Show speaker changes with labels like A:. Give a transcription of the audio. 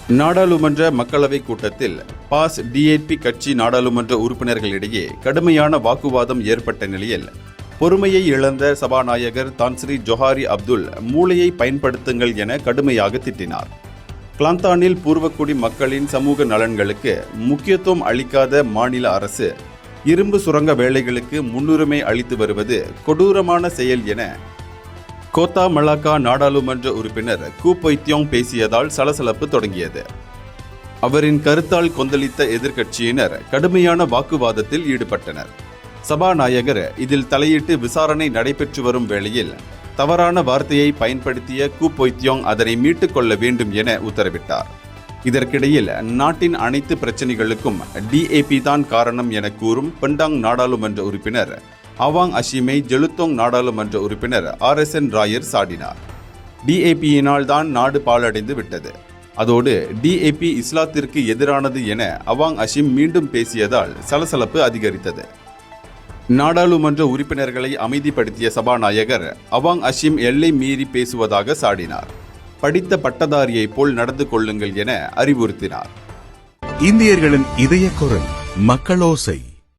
A: நாடாளுமன்ற மக்களவை கூட்டத்தில் பாஸ் டிஏபி கட்சி நாடாளுமன்ற உறுப்பினர்களிடையே கடுமையான வாக்குவாதம் ஏற்பட்ட நிலையில் பொறுமையை இழந்த சபாநாயகர் தான்ஸ்ரீ ஜொஹாரி அப்துல் மூளையை பயன்படுத்துங்கள் என கடுமையாக திட்டினார். கிளாந்தானில் பூர்வக்குடி மக்களின் சமூக நலன்களுக்கு முக்கியத்துவம் அளிக்காத மாநில அரசு இரும்பு சுரங்க வேலைகளுக்கு முன்னுரிமை அளித்து வருவது கொடூரமான செயல் என கோத்தா மலாக்கா நாடாளுமன்ற உறுப்பினர் கூ பொய்த்தியோங் பேசியதால் சலசலப்பு தொடங்கியது. அவரின் கருத்தால் கொந்தளித்த எதிர்க்கட்சியினர் கடுமையான வாக்குவாதத்தில் ஈடுபட்டனர். சபாநாயகர் இதில் தலையிட்டு விசாரணை நடைபெற்று வரும் வேளையில் தவறான வார்த்தையை பயன்படுத்திய கூ பொய்த்தியோங் அதனை மீட்டுக் கொள்ள வேண்டும் என உத்தரவிட்டார். இதற்கிடையில் நாட்டின் அனைத்து பிரச்சினைகளுக்கும் டிஏபி தான் காரணம் என கூறும் பெண்டாங் நாடாளுமன்ற உறுப்பினர் அவாங் அஷிமை ஜெலுத்தோங் நாடாளுமன்ற உறுப்பினர் RSN ராயர் சாடினார். டிஏபியினால் தான் நாடு பாழடைந்து விட்டது, அதோடு டிஏபி இஸ்லாத்திற்கு எதிரானது என அவாங் அஷிம் மீண்டும் பேசியதால் சலசலப்பு அதிகரித்தது. நாடாளுமன்ற உறுப்பினர்களை அமைதிப்படுத்திய சபாநாயகர் அவாங் அஷிம் எல்லை மீறி பேசுவதாக சாடினார். படித்த பட்டதாரியை போல் நடந்து கொள்ளுங்கள் என அறிவுறுத்தினார்.
B: இந்தியர்களின் இதய குரல் மக்களோசை.